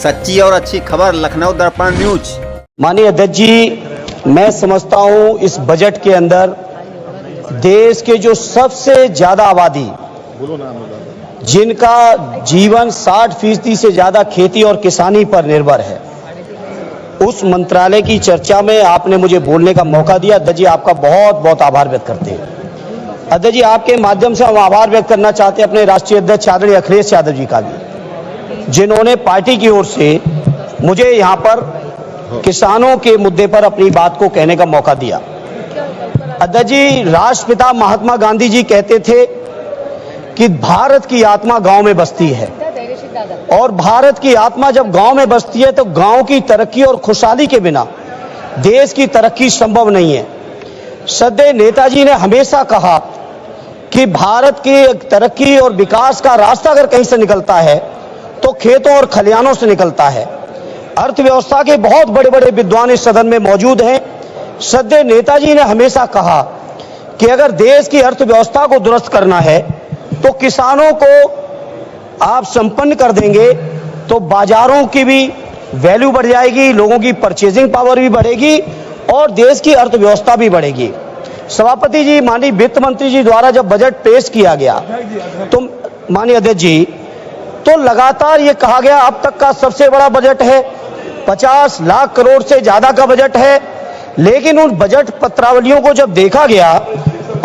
सच्ची और अच्छी खबर लखनऊ दर्पण न्यूज। माननीय अध्यक्ष जी, मैं समझता हूं इस बजट के अंदर देश के जो सबसे ज्यादा आबादी, जिनका जीवन 60% से ज्यादा खेती और किसानी पर निर्भर है, उस मंत्रालय की चर्चा में आपने मुझे बोलने का मौका दिया। अध्यक्ष जी, आपका बहुत बहुत आभार व्यक्त करते हैं। अध्यक्ष जी, आपके माध्यम से हम आभार व्यक्त करना चाहते हैं अपने राष्ट्रीय अध्यक्ष आदरणीय अखिलेश यादव जी का भी, जिन्होंने पार्टी की ओर से मुझे यहां पर किसानों के मुद्दे पर अपनी बात को कहने का मौका दिया। अध्यक्ष जी, राष्ट्रपिता महात्मा गांधी जी कहते थे कि भारत की आत्मा गांव में बसती है, और भारत की आत्मा जब गांव में बसती है तो गांव की तरक्की और खुशहाली के बिना देश की तरक्की संभव नहीं है। श्रद्धेय नेताजी ने हमेशा कहा कि भारत की तरक्की और विकास का रास्ता अगर कहीं से निकलता है तो खेतों और खलिहानों से निकलता है। अर्थव्यवस्था के बहुत बड़े बड़े विद्वान इस सदन में मौजूद हैं। श्रद्धेय नेताजी ने हमेशा कहा कि अगर देश की अर्थव्यवस्था को दुरुस्त करना है तो किसानों को आप संपन्न कर देंगे तो बाजारों की भी वैल्यू बढ़ जाएगी, लोगों की परचेजिंग पावर भी बढ़ेगी और देश की अर्थव्यवस्था भी बढ़ेगी। सभापति जी, माननीय वित्त मंत्री जी द्वारा जब बजट पेश किया गया तो माननीय अध्यक्ष जी, तो लगातार ये कहा गया अब तक का सबसे बड़ा बजट है, 50 लाख करोड़ से ज्यादा का बजट है। लेकिन उन बजट पत्रावलियों को जब देखा गया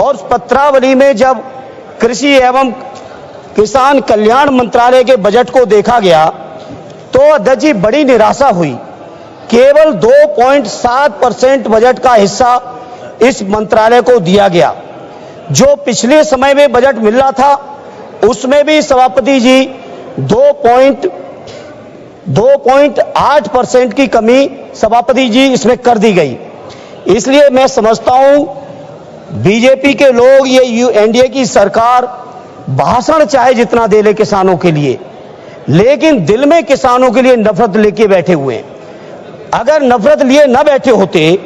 और उस पत्रावली में जब कृषि एवं किसान कल्याण मंत्रालय के बजट को देखा गया तो अध्यक्ष जी बड़ी निराशा हुई। केवल 2.7% बजट का हिस्सा इस मंत्रालय को दिया गया। जो पिछले समय में बजट मिल रहा था उसमें भी सभापति जी 2.8% की कमी सभापति जी इसमें कर दी गई। इसलिए मैं समझता हूं बीजेपी के लोग, ये एनडीए की सरकार भाषण चाहे जितना दे ले किसानों के लिए, लेकिन दिल में किसानों के लिए नफरत लेके बैठे हुए हैं। अगर नफरत लिए न बैठे होते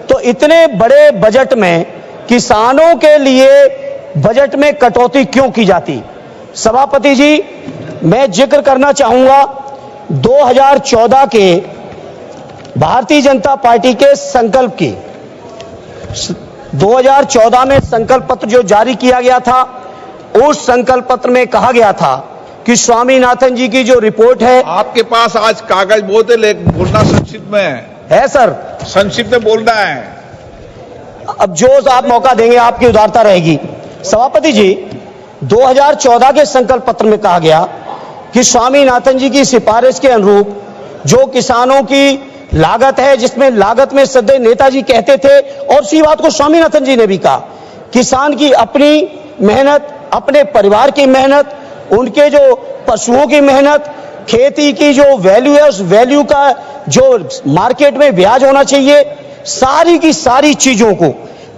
तो इतने बड़े बजट में किसानों के लिए बजट में कटौती क्यों की जाती। सभापति जी, मैं जिक्र करना चाहूंगा 2014 के भारतीय जनता पार्टी के संकल्प की। 2014 में संकल्प पत्र जो जारी किया गया था, उस संकल्प पत्र में कहा गया था कि स्वामीनाथन जी की जो रिपोर्ट है, आपके पास आज कागज बहुत है, लेकिन बोलना संक्षिप्त में है सर, संक्षिप्त में बोलना है। अब जो आप मौका देंगे आपकी उदारता रहेगी। सभापति जी, 2014 के संकल्प पत्र में कहा गया कि स्वामीनाथन जी की सिफारिश के अनुरूप जो किसानों की लागत है, जिसमें लागत में श्रद्धेय नेताजी कहते थे और इसी बात को स्वामीनाथन जी ने भी कहा, किसान की अपनी मेहनत, अपने परिवार की मेहनत, उनके जो पशुओं की मेहनत, खेती की जो वैल्यू है उस वैल्यू का जो मार्केट में ब्याज होना चाहिए, सारी की सारी चीजों को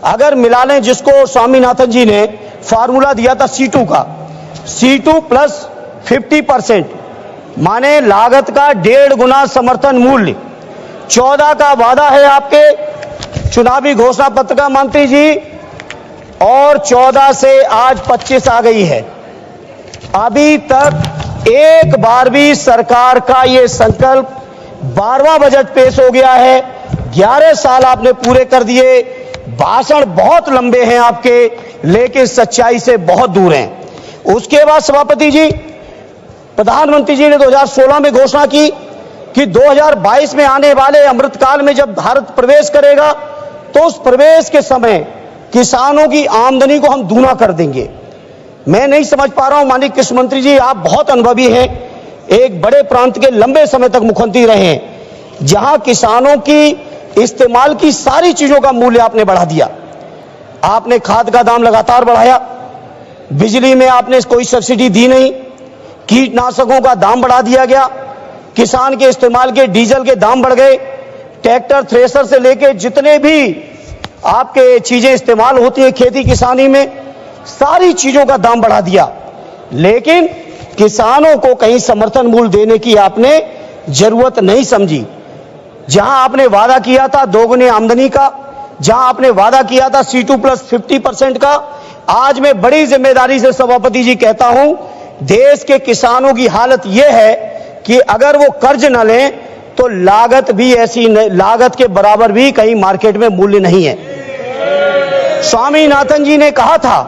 अगर मिला लें, जिसको स्वामीनाथन जी ने फार्मूला दिया था C2 का, C2 प्लस 50%, माने लागत का 1.5 गुना समर्थन मूल्य। 14 का वादा है आपके चुनावी घोषणा पत्र का मंत्री जी, और 14 से आज 25 आ गई है। अभी तक एक बार भी सरकार का ये संकल्प 12वां बजट पेश हो गया है। 11 साल आपने पूरे कर दिए। भाषण बहुत लंबे हैं आपके, लेकिन सच्चाई से बहुत दूर हैं। उसके बाद सभापति जी, प्रधानमंत्री जी ने 2016 में घोषणा की कि 2022 में आने वाले अमृतकाल में जब भारत प्रवेश करेगा तो उस प्रवेश के समय किसानों की आमदनी को हम दूना कर देंगे। मैं नहीं समझ पा रहा हूं, माननीय कृषि मंत्री जी, आप बहुत अनुभवी हैं, एक बड़े प्रांत के लंबे समय तक मुख्यमंत्री रहे हैं, जहां किसानों की इस्तेमाल की सारी चीजों का मूल्य आपने बढ़ा दिया। आपने खाद का दाम लगातार बढ़ाया, बिजली में आपने कोई सब्सिडी दी नहीं, कीटनाशकों का दाम बढ़ा दिया गया, किसान के इस्तेमाल के डीजल के दाम बढ़ गए, ट्रैक्टर, थ्रेसर से लेके जितने भी आपके चीजें इस्तेमाल होती है खेती किसानी में, सारी चीजों का दाम बढ़ा दिया। लेकिन किसानों को कहीं समर्थन मूल्य देने की आपने जरूरत नहीं समझी। जहां आपने वादा किया था दोगुनी आमदनी का, जहां आपने वादा किया था C2 प्लस 50% का, आज मैं बड़ी जिम्मेदारी से सभापति जी कहता हूं, देश के किसानों की हालत यह है कि अगर वो कर्ज न लें तो लागत भी ऐसी लागत के बराबर भी कहीं मार्केट में मूल्य नहीं है। स्वामीनाथन जी ने कहा था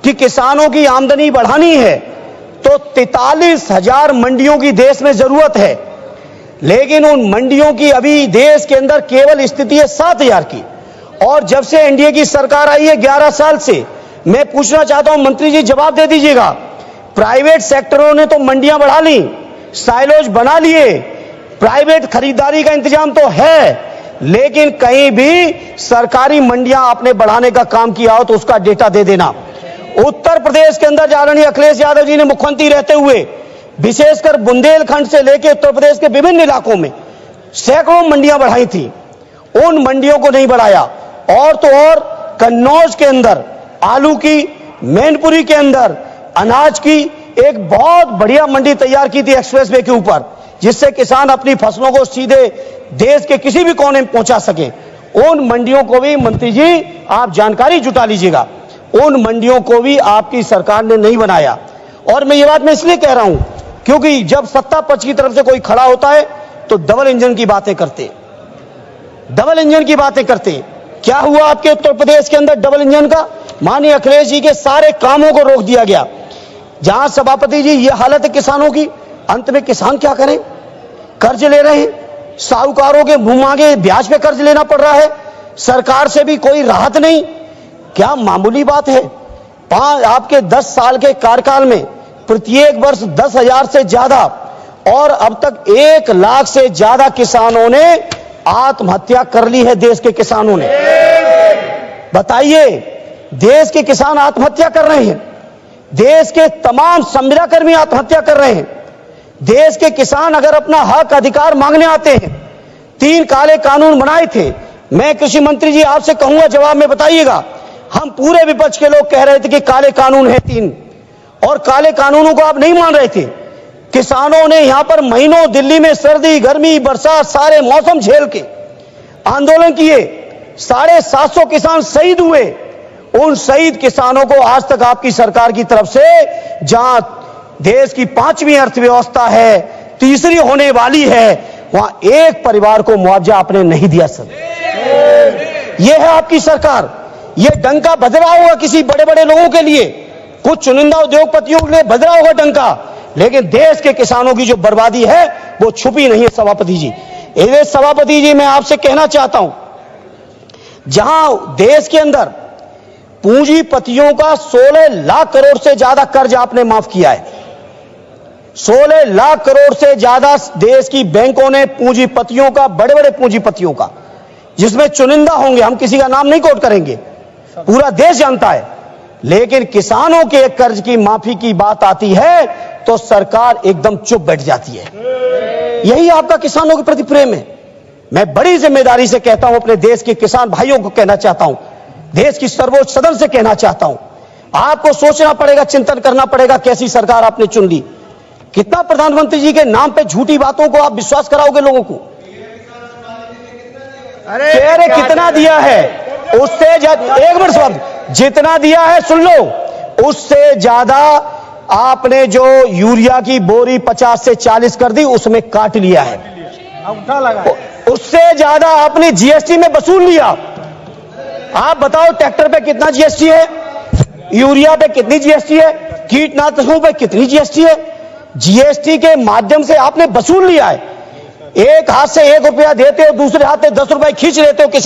कि किसानों की आमदनी बढ़ानी है तो 43,000 मंडियों की देश में जरूरत है, लेकिन उन मंडियों की अभी देश के अंदर केवल स्थिति है 7,000 की। और जब से एनडीए की सरकार आई है 11 साल से, मैं पूछना चाहता हूं मंत्री जी जवाब दे दीजिएगा, प्राइवेट सेक्टरों ने तो मंडियां बढ़ा ली, साइलोज बना लिए, प्राइवेट खरीदारी का इंतजाम तो है, लेकिन कहीं भी सरकारी मंडियां आपने बढ़ाने का काम किया हो तो उसका डेटा दे देना। उत्तर प्रदेश के अंदर आदरणीय अखिलेश यादव जी ने मुख्यमंत्री रहते हुए विशेषकर बुंदेलखंड से लेकर उत्तर प्रदेश के विभिन्न इलाकों में सैकड़ों मंडियां बढ़ाई थी, उन मंडियों को नहीं बढ़ाया। और तो और कन्नौज के अंदर आलू की, मैनपुरी के अंदर अनाज की एक बहुत बढ़िया मंडी तैयार की थी एक्सप्रेसवे के ऊपर, जिससे किसान अपनी फसलों को सीधे देश के किसी भी कोने में पहुंचा सके। उन मंडियों को भी मंत्री जी आप जानकारी जुटा लीजिएगा, उन मंडियों को भी आपकी सरकार ने नहीं बनाया। और मैं ये बात मैं इसलिए कह रहा हूं क्योंकि जब सत्ता पक्ष की तरफ से कोई खड़ा होता है तो डबल इंजन की बातें करते, डबल इंजन की बातें करते। क्या हुआ आपके उत्तर प्रदेश के अंदर डबल इंजन का? माननीय अखिलेश जी के सारे कामों को रोक दिया गया। जहां सभापति जी ये हालत है किसानों की, अंत में किसान क्या करें? कर्ज ले रहे हैं, साहूकारों के मुंह मांगे ब्याज पे कर्ज लेना पड़ रहा है, सरकार से भी कोई राहत नहीं। क्या मामूली बात है? आपके 10 साल के कार्यकाल में प्रत्येक वर्ष 10,000 से ज्यादा और अब तक 1 लाख से ज्यादा किसानों ने आत्महत्या कर ली है। देश के किसानों ने, बताइए, देश के किसान आत्महत्या कर रहे हैं, देश के तमाम संविदा कर्मी आत्महत्या कर रहे हैं। देश के किसान अगर अपना हक अधिकार मांगने आते हैं, 3 काले कानून बनाए थे। मैं कृषि मंत्री जी आपसे कहूंगा जवाब में बताइएगा, हम पूरे विपक्ष के लोग कह रहे थे कि काले कानून है 3, और काले कानूनों को आप नहीं मान रहे थे। किसानों ने यहां पर महीनों दिल्ली में सर्दी गर्मी बरसात सारे मौसम झेल के आंदोलन किए, 750 किसान शहीद हुए। उन शहीद किसानों को आज तक आपकी सरकार की तरफ से, जहां देश की 5वीं अर्थव्यवस्था है, तीसरी होने वाली है, वहां एक परिवार को मुआवजा आपने नहीं दिया। सर, यह है आपकी सरकार। यह डंका बज रहा होगा किसी बड़े बड़े लोगों के लिए, कुछ चुनिंदा उद्योगपतियों के लिए बज रहा होगा डंका, लेकिन देश के किसानों की जो बर्बादी है वो छुपी नहीं है। सभापति जी, सभापति जी, मैं आपसे कहना चाहता हूं, जहां देश के अंदर पूंजीपतियों का 16 लाख करोड़ से ज्यादा कर्ज आपने माफ किया है, 16 लाख करोड़ से ज्यादा देश की बैंकों ने पूंजीपतियों का, बड़े बड़े पूंजीपतियों का, जिसमें चुनिंदा होंगे, हम किसी का नाम नहीं कोट करेंगे, पूरा देश जानता है, लेकिन किसानों के कर्ज की माफी की बात आती है तो सरकार एकदम चुप बैठ जाती है। यही आपका किसानों के प्रति प्रेम है। मैं बड़ी जिम्मेदारी से कहता हूं, अपने देश के किसान भाइयों को कहना चाहता हूं, देश की सर्वोच्च सदन से कहना चाहता हूं, आपको सोचना पड़ेगा, चिंतन करना पड़ेगा, कैसी सरकार आपने चुन ली। कितना प्रधानमंत्री जी के नाम पे झूठी बातों को आप विश्वास कराओगे लोगों को? अरे कितना दिया है उससे एक मिनट साहब, जितना दिया है सुन लो, उससे ज्यादा आपने जो यूरिया की बोरी 50 से 40 कर दी, उसमें काट लिया है, उससे ज्यादा आपने जीएसटी में वसूल लिया। आप बताओ ट्रैक्टर पे कितना जीएसटी है, यूरिया पे कितनी जीएसटी है, कीटनाशकों पे कितनी जीएसटी है? जीएसटी के माध्यम से आपने वसूल लिया है। एक हाथ से 1 रुपया देते हो, दूसरे हाथ से 10 रुपए खींच लेते हो किसान